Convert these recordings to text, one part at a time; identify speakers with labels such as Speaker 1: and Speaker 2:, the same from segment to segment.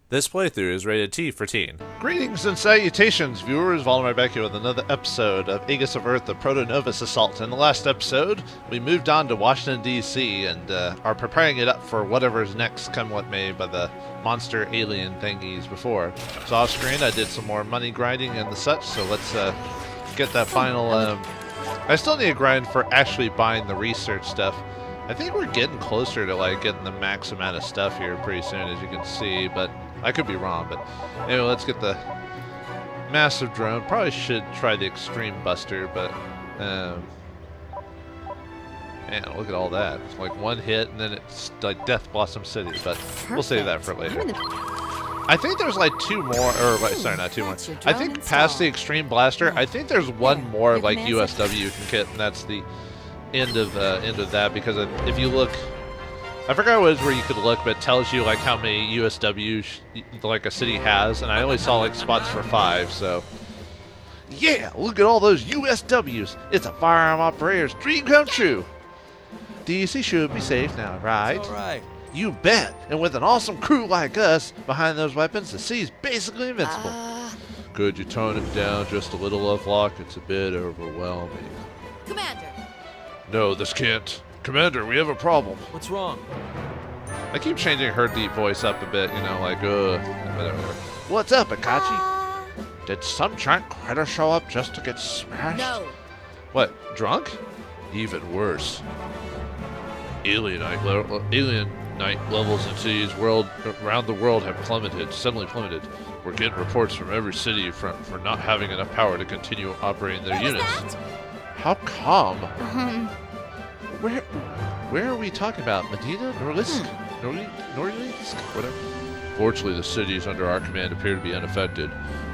Speaker 1: This playthrough is rated T for teen.
Speaker 2: Greetings and salutations, viewers. Vauldemare back here with another episode of Aegis of Earth, the Protonovus Assault. In the last episode, we moved on to Washington, D.C. and are preparing it up for whatever's next, come what may, by the monster alien thingies before. So off screen, I did some more money grinding and the such, so let's get that final... I still need to grind for actually buying the research stuff. I think we're getting closer to like getting the max amount of stuff here pretty soon, as you can see, but I could be wrong. But anyway, let's get the massive drone. Probably should try the extreme buster, but man, look at all that. It's like one hit and then it's like Death Blossom City, but we'll save that for later. I think there's like two more, or sorry, not two more. I think past the extreme blaster, I think there's one more like USW you can get, and that's the end of that, because if you look, I forgot what it was where you could look, but it tells you like how many USWs like a city has, and I only saw like spots for 5, so yeah, look at all those USWs. It's a firearm operator's dream come true. DC should be safe now, right?
Speaker 3: All right.
Speaker 2: You bet. And with an awesome crew like us behind those weapons, the city's basically invincible. Could you tone it down just a little, Lovelock? It's a bit overwhelming.
Speaker 4: Commander.
Speaker 2: No, this can't. Commander, we have a problem.
Speaker 3: What's wrong?
Speaker 2: I keep changing her deep voice up a bit, you know, like, whatever. What's up, Akachi? Did some giant critter show up just to get smashed?
Speaker 4: No.
Speaker 2: What, drunk? Even worse. Alien night levels in cities around the world have suddenly plummeted. We're getting reports from every city for not having enough power to continue operating their units. How come? Where are we talking about? Medina? Norlisk? Norlisk? Whatever. Fortunately, the cities under our command appear to be unaffected.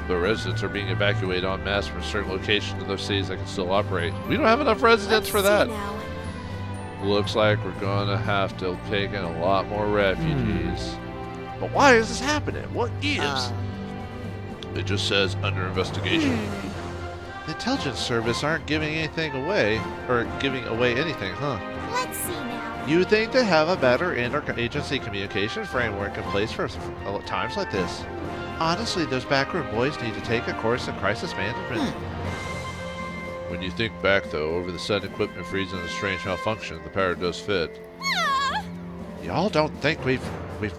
Speaker 2: The residents are being evacuated en masse from certain locations in those cities that can still operate. We don't have enough residents for that. Looks like we're gonna have to take in a lot more refugees. But why is this happening? What gives? It just says under investigation. The intelligence service aren't giving anything away, or giving away anything, huh?
Speaker 4: Let's see now.
Speaker 2: You think they have a better interagency communication framework in place for times like this? Honestly, those backroom boys need to take a course in crisis management. When you think back, though, over the sudden equipment freeze and the strange malfunction, the power does fit. Y'all don't think we've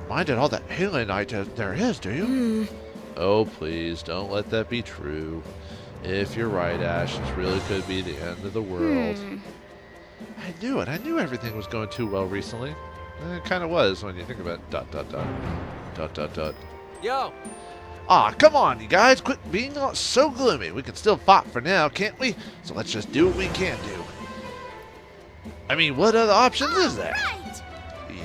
Speaker 2: minded all that alienite there is, do you? Oh, please, don't let that be true. If you're right, Ash, this really could be the end of the world. I knew it. I knew everything was going too well recently. And it kind of was when you think about it.
Speaker 3: Yo!
Speaker 2: Aw, come on, you guys. Quit being so gloomy. We can still fight for now, can't we? So let's just do what we can do. I mean, what other options is there?
Speaker 4: Right.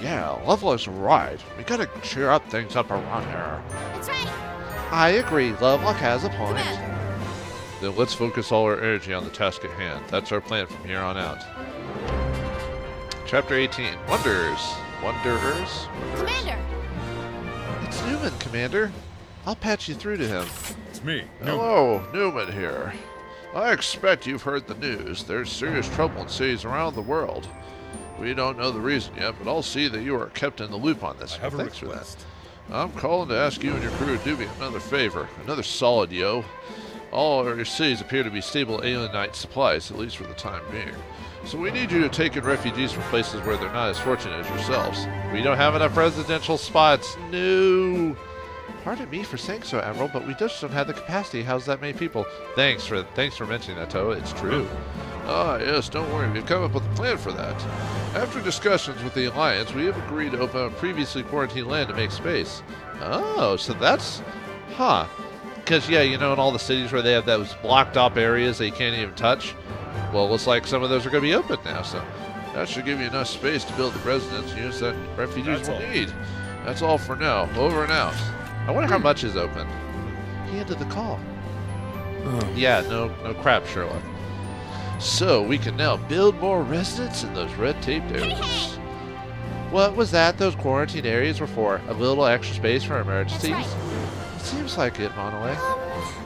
Speaker 2: Yeah, Lovelock's right. We gotta cheer up things up around here.
Speaker 4: That's right.
Speaker 2: I agree. Lovelock has a point.
Speaker 4: Commander.
Speaker 2: Then let's focus all our energy on the task at hand. That's our plan from here on out. Chapter 18. Wonders. Wanderers?
Speaker 4: Commander.
Speaker 2: It's Newman, Commander. I'll patch you through to him.
Speaker 5: It's me, Newman.
Speaker 2: Hello, Newman here. I expect you've heard the news. There's serious trouble in cities around the world. We don't know the reason yet, but I'll see that you are kept in the loop on this.
Speaker 5: I have a
Speaker 2: Thanks
Speaker 5: request.
Speaker 2: for that. I'm calling to ask you and your crew to do me another favor. Another solid, yo. All your cities appear to be stable alienite supplies, at least for the time being. So we need you to take in refugees from places where they're not as fortunate as yourselves. We don't have enough residential spots. No. Pardon me for saying so, Admiral, but we just don't have the capacity to house that many people. Thanks for mentioning that, Toa. It's true. Ah, yes, don't worry. We've come up with a plan for that. After discussions with the Alliance, we have agreed to open up previously quarantined land to make space. Oh, so that's... Huh. Because, yeah, you know, in all the cities where they have those blocked up areas that you can't even touch, well, it looks like some of those are going to be open now, so that should give you enough space to build the residence units that refugees will need. That's all for now. Over and out. I wonder how much is open. He ended the call. Yeah, no crap, Sherlock. So, we can now build more residents in those red-taped areas. What was that those quarantine areas were for? A little extra space for emergencies? It seems like it, Monolith.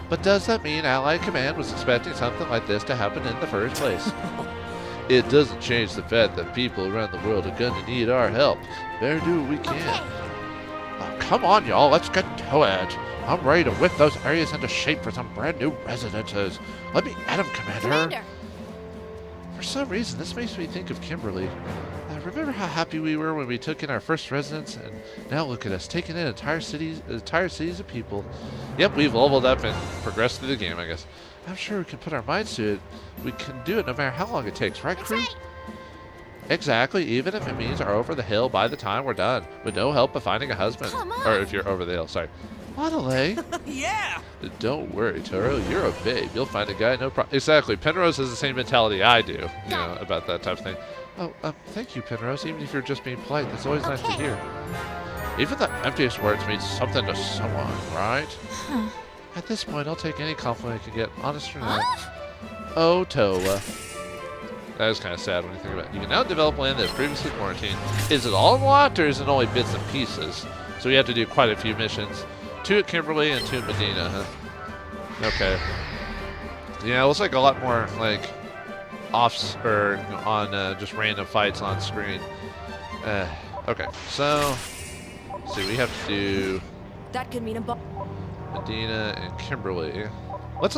Speaker 2: But does that mean Allied Command was expecting something like this to happen in the first place? It doesn't change the fact that people around the world are going to need our help. Better do what we can. Oh, come on, y'all. Let's get to it. I'm ready to whip those areas into shape for some brand new residences. Let me at 'em, Commander.
Speaker 4: Commander!
Speaker 2: For some reason, this makes me think of Kimberly. Remember how happy we were when we took in our first residence, and now look at us, taking in entire cities of people. Yep, we've leveled up and progressed through the game, I guess. I'm sure we can put our minds to it. We can do it no matter how long it takes, right, crew?
Speaker 4: Right.
Speaker 2: Exactly, even if it means we're over the hill by the time we're done, with no help of finding a husband.
Speaker 4: Come on.
Speaker 2: Or if you're over the hill, sorry. Wanalay.
Speaker 3: Yeah!
Speaker 2: Don't worry, Toro. You're a babe. You'll find a guy, no problem. Exactly. Penrose has the same mentality I do, you know, about that type of thing. Oh, thank you, Penrose. Even if you're just being polite, that's always nice to hear. Even the emptiest words mean something to someone, right?
Speaker 4: Huh.
Speaker 2: At this point, I'll take any compliment I can get, honest or not. Oh, Toa. That is kind of sad when you think about it. You can now develop land that is previously quarantined. Is it all unlocked, or is it only bits and pieces? So we have to do quite a few missions. 2 at Kimberly and 2 at Medina, huh? Okay. Yeah, it looks like a lot more, like, offs or on just random fights on screen. Okay, so let's see, we have to do
Speaker 5: That could mean a
Speaker 2: Medina and Kimberly. Let's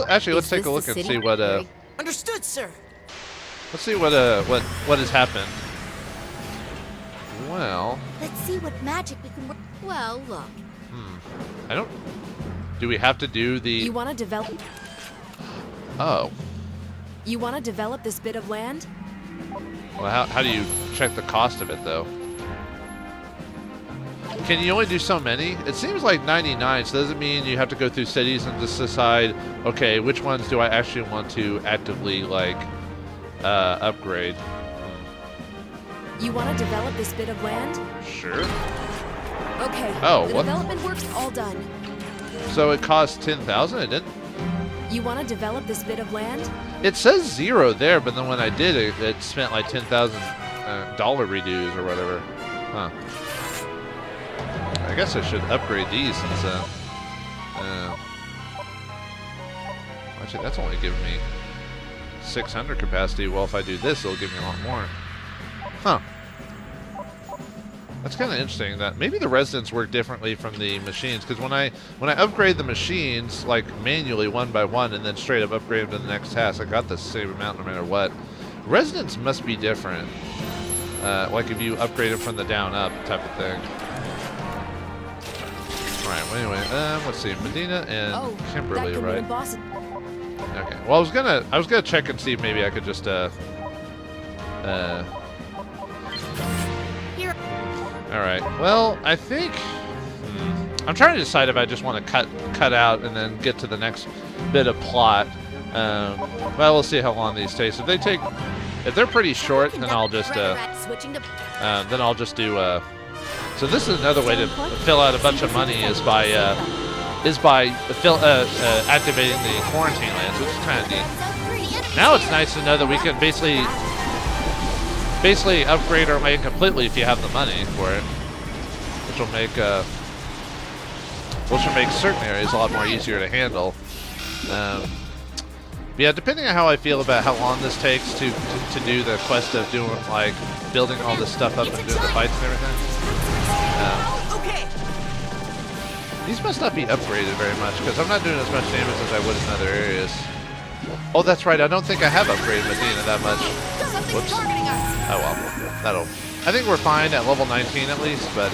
Speaker 2: take a look and see what
Speaker 3: Understood, sir.
Speaker 2: let's see what has happened. Well,
Speaker 4: Let's see what magic we can work. Well, look.
Speaker 2: I don't. Do we have to do the?
Speaker 5: You want to develop?
Speaker 2: Oh.
Speaker 5: You want to develop this bit of land?
Speaker 2: Well, how do you check the cost of it though? Can you only do so many? It seems like 99, so does it mean you have to go through cities and just decide, okay, which ones do I actually want to actively like upgrade?
Speaker 5: You want to develop this bit of land?
Speaker 2: Sure.
Speaker 5: Okay.
Speaker 2: Oh,
Speaker 5: the
Speaker 2: what?
Speaker 5: development work's all done.
Speaker 2: So it costs 10,000. It didn't.
Speaker 5: You want to develop this bit of land?
Speaker 2: It says 0 there, but then when I did it, it spent like 10,000 dollar redues or whatever. Huh. I guess I should upgrade these since. Actually, that's only giving me 600 capacity. Well, if I do this, it'll give me a lot more. Huh. That's kind of interesting. That maybe the residents work differently from the machines, because when I upgrade the machines like manually one by one and then straight up upgrade them to the next task, I got the same amount no matter what. Residents must be different. Like if you upgrade them from the down up type of thing. All right. Well, anyway, let's see, Medina and Kimberly,
Speaker 5: that could
Speaker 2: right?
Speaker 5: mean a boss.
Speaker 2: Okay. Well, I was gonna check and see if maybe I could just
Speaker 4: Here.
Speaker 2: All right. Well, I think I'm trying to decide if I just want to cut out and then get to the next bit of plot. Well, we'll see how long these take. If they're pretty short, then I'll just
Speaker 4: Switching to
Speaker 2: do. So this is another way to fill out a bunch of money is by activating the quarantine lands, which is kind of neat. Now it's nice to know that we can basically upgrade our land completely if you have the money for it, which will make certain areas a lot more easier to handle. Yeah, depending on how I feel about how long this takes to do the quest of doing like building all this stuff up and doing the fights and everything.
Speaker 3: Okay.
Speaker 2: These must not be upgraded very much because I'm not doing as much damage as I would in other areas. Oh, that's right. I don't think I have upgraded Medina that much.
Speaker 4: something's targeting us.
Speaker 2: Oh well, I think we're fine at level 19 at least, but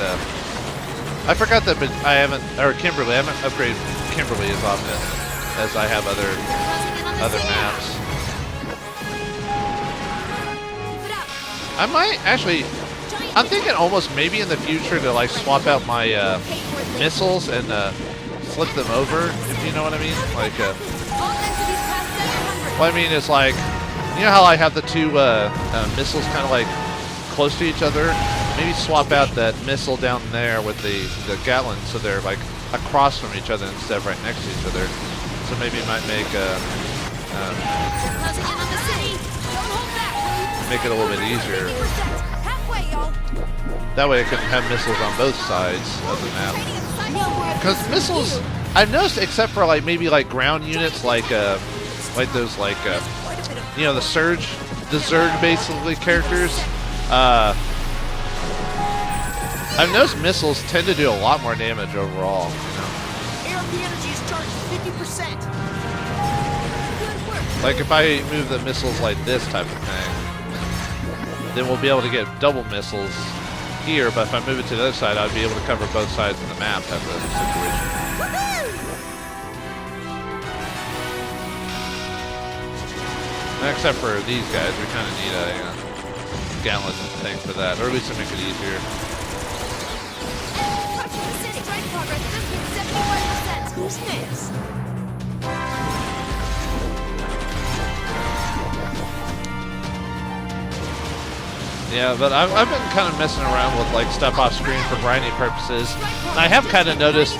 Speaker 2: I forgot that I haven't upgraded Kimberly as often as I have other maps. I might actually. I'm thinking almost maybe in the future to like swap out my missiles and flip them over, if you know what I mean. Like, what I mean is like, you know how I have the two missiles kind of like close to each other? Maybe swap out that missile down there with the Gatlin so they're like across from each other instead of right next to each other. So maybe it might make make it a little bit easier. That way I can have missiles on both sides of the map. Because missiles, I've noticed, except for like maybe like ground units, like those you know, the Zerg basically characters. I've noticed missiles tend to do a lot more damage overall. You know?
Speaker 3: ARP energy is charged 50%. Good work.
Speaker 2: Like if I move the missiles like this type of thing, then we'll be able to get double missiles here, but if I move it to the other side, I'd be able to cover both sides of the map type of situation. Except for these guys, we kind of need a gallon thing for that, or at least to make it easier.
Speaker 4: Strike progress just hit 75%.
Speaker 3: Who's this?
Speaker 2: Yeah, but I've been kind of messing around with like stuff off screen for grinding purposes. And I have kind of noticed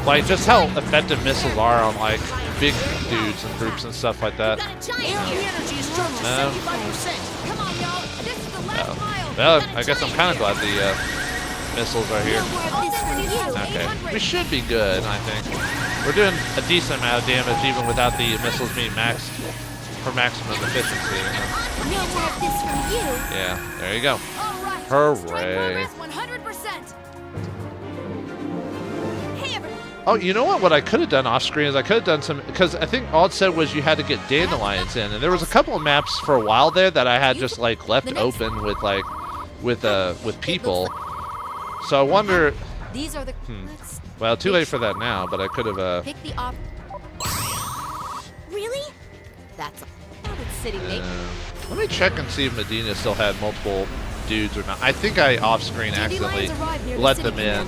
Speaker 2: like just how effective missiles are on like big dudes and groups and stuff like that.
Speaker 3: ARP energy is charged 75%.
Speaker 4: Come on, y'all. This is the last mile.
Speaker 2: Well, I guess I'm kind of glad the missiles are here.
Speaker 4: This for you.
Speaker 2: Okay, we should be good, I think. We're doing a decent amount of damage even without the missiles being maxed for maximum efficiency. You know?
Speaker 4: No more of this from you.
Speaker 2: Yeah, there you go.
Speaker 4: All right.
Speaker 2: Hooray.
Speaker 4: Strike progress 100%. Hey, everyone.
Speaker 2: Oh, you know what? What I could have done off screen is I could have done some, because I think all it said was you had to get dandelions in, and there was a couple of maps for a while there that I had just like left open with like with people. So I wonder.
Speaker 4: These are the.
Speaker 2: Well, too late for that now, but I could have.
Speaker 4: Pick the op. Really? That's a city, mate.
Speaker 2: Let me check and see if Medina still had multiple dudes or not. I think I off screen accidentally let them in.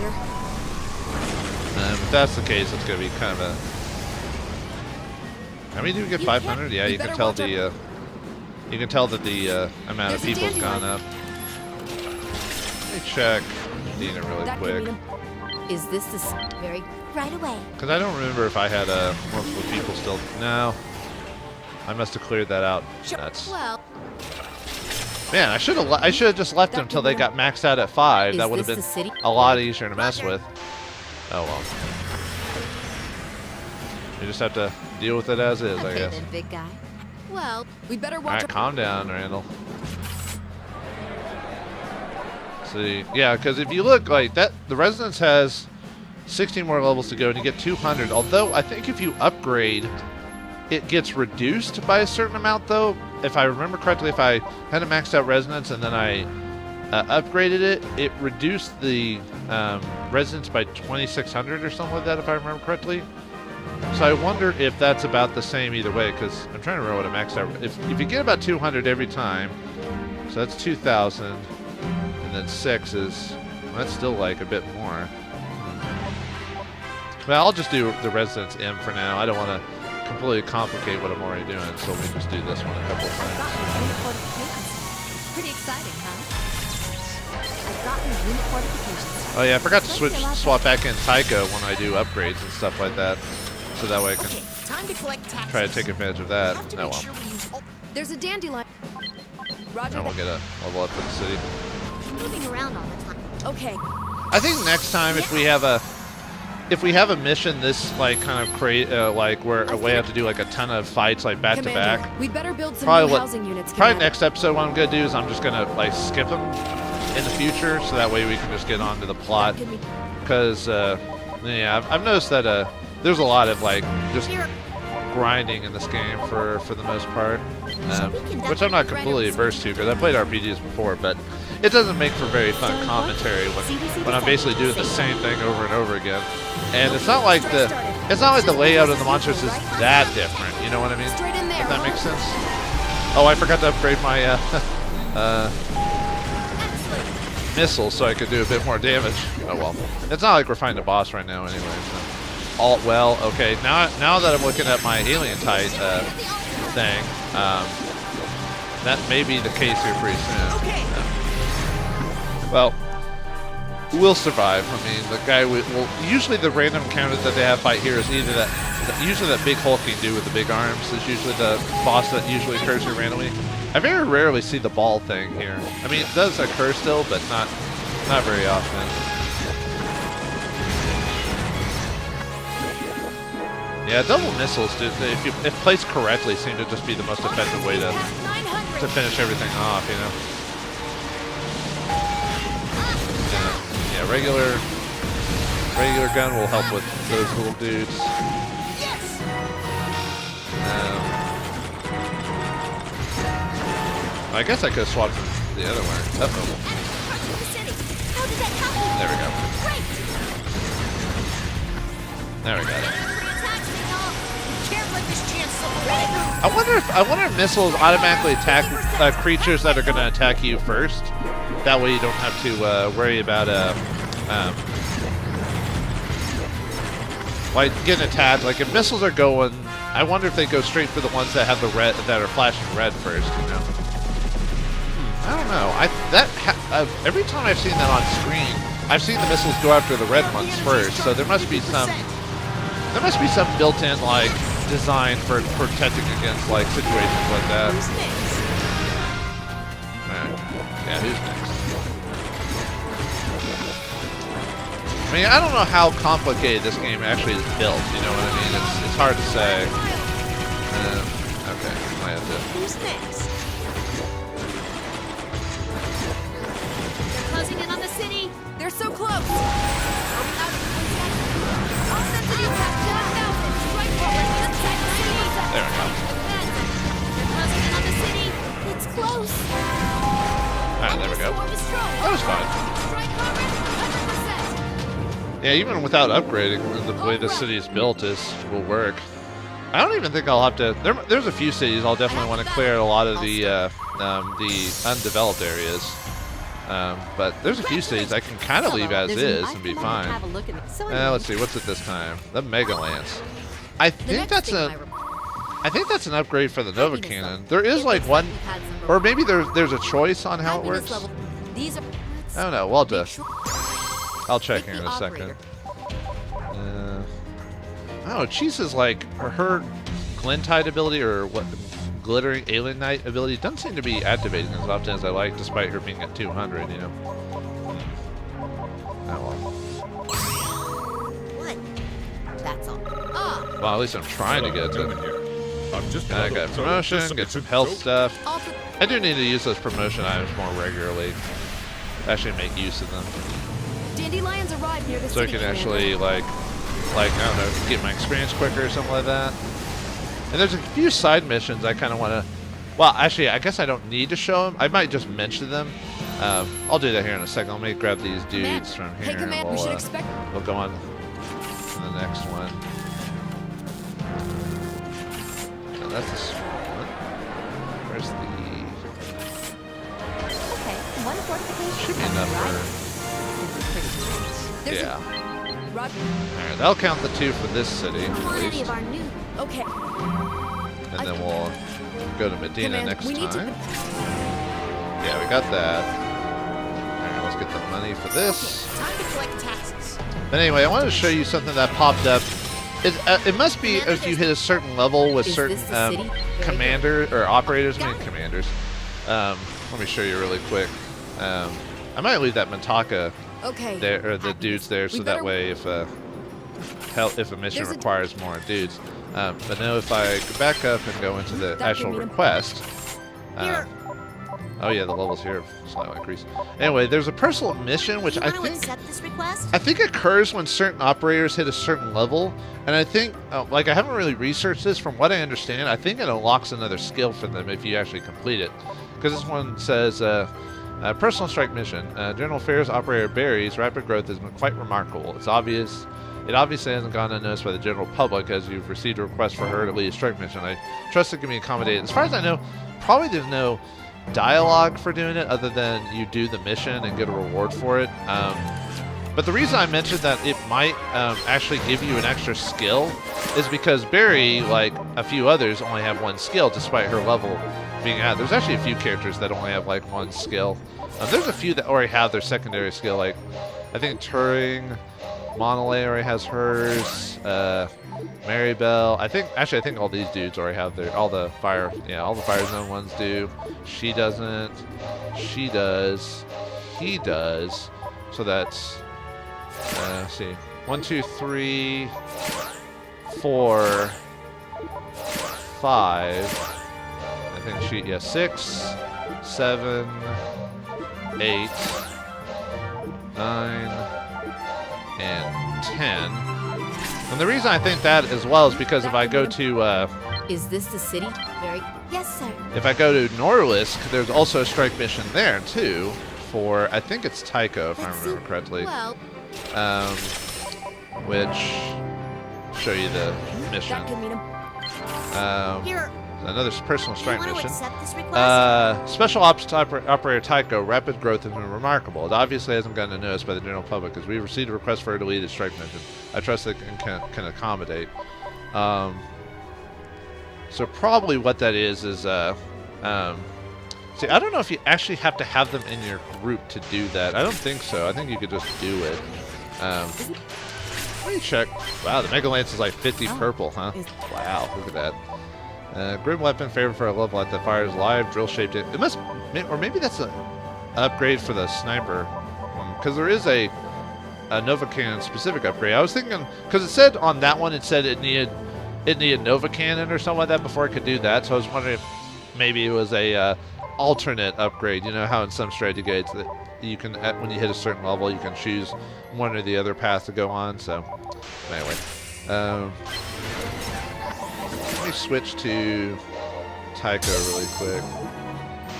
Speaker 2: If that's the case, it's going to be kind of a. How many do we get? 500? Yeah, you can tell the. You can tell that the amount of people's gone up. Let me check Medina really quick.
Speaker 4: Is this the very right away?
Speaker 2: Because I don't remember if I had multiple people still. No. I must have cleared that out. That's.
Speaker 4: Well.
Speaker 2: Man, I should have just left them until they got maxed out at 5. That would have been a lot easier to mess with. Oh well. You just have to deal with it as is, I guess.
Speaker 4: Then, big guy. Well, we better watch.
Speaker 2: All right, calm down, Randall. See, yeah, because if you look like that, the Resonance has 16 more levels to go, and you get 200. Although I think if you upgrade, it gets reduced by a certain amount, though. If I remember correctly, if I had a maxed out Resonance and then I upgraded it, it reduced the Resonance by 2,600 or something like that, if I remember correctly. So I wonder if that's about the same either way, because I'm trying to remember what a maxed out. If you get about 200 every time, so that's 2,000, and then 6 is, well, that's still like a bit more. Well, I'll just do the Resonance M for now. I don't want to completely complicate what I'm already doing, so we just do this one a couple of times.
Speaker 4: Pretty exciting, huh? I've gotten unit fortifications.
Speaker 2: Oh yeah, I forgot to swap back in Tycho when I do upgrades and stuff like that, so that way I can
Speaker 3: time to collect taxes.
Speaker 2: try to take advantage of that. Oh well.
Speaker 5: There's a dandelion. Roger.
Speaker 2: And we'll get a level up for the city.
Speaker 4: Moving around all the time.
Speaker 5: Okay.
Speaker 2: I think next time if we have a mission this like kind of like where we have to do like a ton of fights like back to back.
Speaker 5: We'd better build some
Speaker 2: Probably
Speaker 5: new
Speaker 2: what-
Speaker 5: housing units.
Speaker 2: Probably
Speaker 5: Commander.
Speaker 2: next episode what I'm gonna do is I'm just gonna like skip them in the future, so that way we can just get on to the plot. Because yeah, I've noticed that there's a lot of like just grinding in this game for the most part, which I'm not completely averse to because I played RPGs before, but it doesn't make for very fun commentary when I'm basically doing the same thing over and over again. And it's not like the layout of the monsters is that different. You know what I mean?
Speaker 5: Straight in there.
Speaker 2: If that makes sense. Oh, I forgot to upgrade my missiles so I could do a bit more damage. Oh well. It's not like we're fighting a boss right now anyway. So. Alt well. Okay. Now that I'm looking at my alien type thing, that may be the case here pretty soon. Well, we'll survive. I mean, the guy will. Usually, the random counters that they have fight here is either usually that big hulking dude with the big arms is usually the boss that usually occurs here randomly. I very rarely see the ball thing here. I mean, it does occur still, but not very often. Yeah, double missiles, if placed correctly, seem to just be the most effective way to finish everything off. You know. Yeah. yeah, regular gun will help with those little dudes.
Speaker 3: Yes!
Speaker 2: I guess I could have swapped from the other one. That's normal.
Speaker 4: How did that happen?
Speaker 2: There we go.
Speaker 4: Great!
Speaker 2: There we go.
Speaker 4: Attacks me all.
Speaker 3: Can't let this chance slip away.
Speaker 2: I wonder if missiles automatically attack creatures that are going to attack you first. That way you don't have to worry about like getting attacked. Like if missiles are going, I wonder if they go straight for the ones that have the red, that are flashing red first. You know. I don't know. Every time I've seen that on screen, I've seen the missiles go after the red ones first. So there must be some built-in like design for protecting against like situations like that.
Speaker 5: Who's next?
Speaker 2: Alright. Yeah, who's next? I mean, I don't know how complicated this game actually is built. You know what I mean? It's hard to say. Okay, I have to.
Speaker 5: Who's next?
Speaker 4: They're closing in on the city.
Speaker 5: They're so close.
Speaker 4: All sensitive have 10,000. Strike forward inside the city.
Speaker 2: There we go.
Speaker 4: They're closing in on the city. It's close.
Speaker 2: Alright, there we go.
Speaker 4: Swarm is strong.
Speaker 2: That was fine.
Speaker 4: Strike forward 100%.
Speaker 2: Yeah, even without upgrading, the way the city is built will work. I don't even think I'll have to. There's a few cities I'll definitely want to clear a lot of the undeveloped areas. But there's a few cities I can kind of leave as is and be fine. Let's see, what's it this time? The Mega Lance. I think that's an upgrade for the Nova Cannon. There is like one, or maybe there's a choice on how it works. I don't know. Well, I'll check here in a second. Oh, Cheese is like her Glintide ability or what? Glittering Alien Knight ability doesn't seem to be activating as often as I like, despite her being at 200, you know. Oh well.
Speaker 5: What? That's all.
Speaker 2: Well, at least I'm trying to get to. I got promotion, get some health stuff. I do need to use those promotion items more regularly. Actually make use of them.
Speaker 5: Dandelions arrive near the
Speaker 2: So I
Speaker 5: city.
Speaker 2: can actually like I don't know, get my experience quicker or something like that. And there's a few side missions I kind of want to. Well, actually, I guess I don't need to show them. I might just mention them. I'll do that here in a second. Let me grab these dudes from here.
Speaker 5: Hey, Command, we should expect.
Speaker 2: We'll go on to the next one. So that's the one. Where's the?
Speaker 5: Okay, one fortification.
Speaker 2: Should be enough for.
Speaker 5: There's
Speaker 2: Yeah.
Speaker 5: Roger.
Speaker 2: Alright, that'll count the 2 for this city, at
Speaker 4: Quality
Speaker 2: least.
Speaker 4: of our new.
Speaker 5: Okay.
Speaker 2: And then we'll go to Medina
Speaker 5: Command,
Speaker 2: next
Speaker 5: we need to-
Speaker 2: time. Yeah, we got that. Alright, let's get the money for this.
Speaker 3: Time to collect taxes.
Speaker 2: But anyway, I wanted to show you something that popped up. It must be if you hit a certain level with
Speaker 5: Is
Speaker 2: certain
Speaker 5: this the city?
Speaker 2: commander or operators. I mean commanders. Let me show you really quick. I might leave that Mintaka
Speaker 5: Okay.
Speaker 2: there, or the dudes there, so that way if a mission requires more dudes. But now if I go back up and go into the actual request. Oh yeah, the levels here have slightly increased. Anyway, there's a personal mission which I think occurs when certain operators hit a certain level, and I think like I haven't really researched this. From what I understand, I think it unlocks another skill for them if you actually complete it. Because this one says personal strike mission. General Affairs Operator Barry's rapid growth has been quite remarkable. It obviously hasn't gone unnoticed by the general public, as you've received a request for her to lead a strike mission. I trust it can be accommodated. As far as I know, probably there's no dialogue for doing it other than you do the mission and get a reward for it. But the reason I mentioned that it might actually give you an extra skill is because Barry, like a few others, only have one skill despite her level being out. There's actually a few characters that only have like one skill. There's a few that already have their secondary skill, like I think Turing, Monolay already has hers, Maribel. I think all these dudes already have all the fire zone ones do. She doesn't. She does. He does. So that's let's see. 1, 2, 3, 4, 5. I think 6, 7, 8, 9, and 10. And the reason I think that as well is because if I go to
Speaker 5: Is this the city? Yes, sir.
Speaker 2: if I go to Norlisk, there's also a strike mission there too for I think it's Tycho if I remember correctly.
Speaker 4: Well,
Speaker 2: Which show you the mission.
Speaker 5: That could mean
Speaker 3: Here,
Speaker 2: Another personal
Speaker 3: do you
Speaker 2: strike
Speaker 3: want to
Speaker 2: mission.
Speaker 3: accept this request?
Speaker 2: Special Ops Operator Tycho, rapid growth has been remarkable. It obviously hasn't gotten noticed by the general public as we received a request for her to lead a strike mission. I trust it can accommodate. So probably what that is see, I don't know if you actually have to have them in your group to do that. I don't think so. I think you could just do it. Let me check. Wow, the Mega Lance is like 50 purple, huh? Wow, look at that. Grim weapon favored for a level that fires live drill shaped. It must, or maybe that's an upgrade for the sniper, because there is a Nova Cannon specific upgrade. I was thinking because it said on that one it said it needed Nova Cannon or something like that before it could do that. So I was wondering if maybe it was a alternate upgrade. You know how in some strategy games that you can when you hit a certain level you can choose one or the other path to go on. So anyway. Let me switch to Tycho really quick,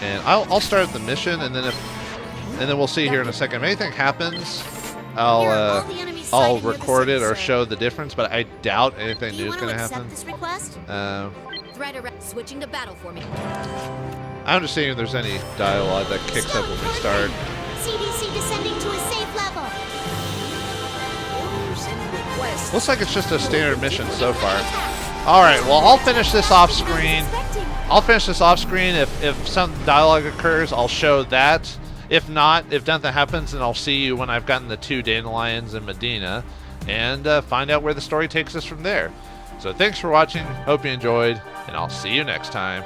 Speaker 2: and I'll start the mission, and then we'll see here in a second. If anything happens, I'll record it or show the difference, but I doubt anything new is going to happen.
Speaker 3: This request?
Speaker 4: threat around. Switching to battle for me.
Speaker 2: I'm just seeing if there's any dialogue that kicks up when we start.
Speaker 3: CDC descending to a safe level.
Speaker 2: Looks like it's just a standard mission so far. Alright, well, I'll finish this off screen. If some dialogue occurs, I'll show that. If not, if nothing happens, then I'll see you when I've gotten the 2 dandelions in Medina and find out where the story takes us from there. So thanks for watching, hope you enjoyed, and I'll see you next time.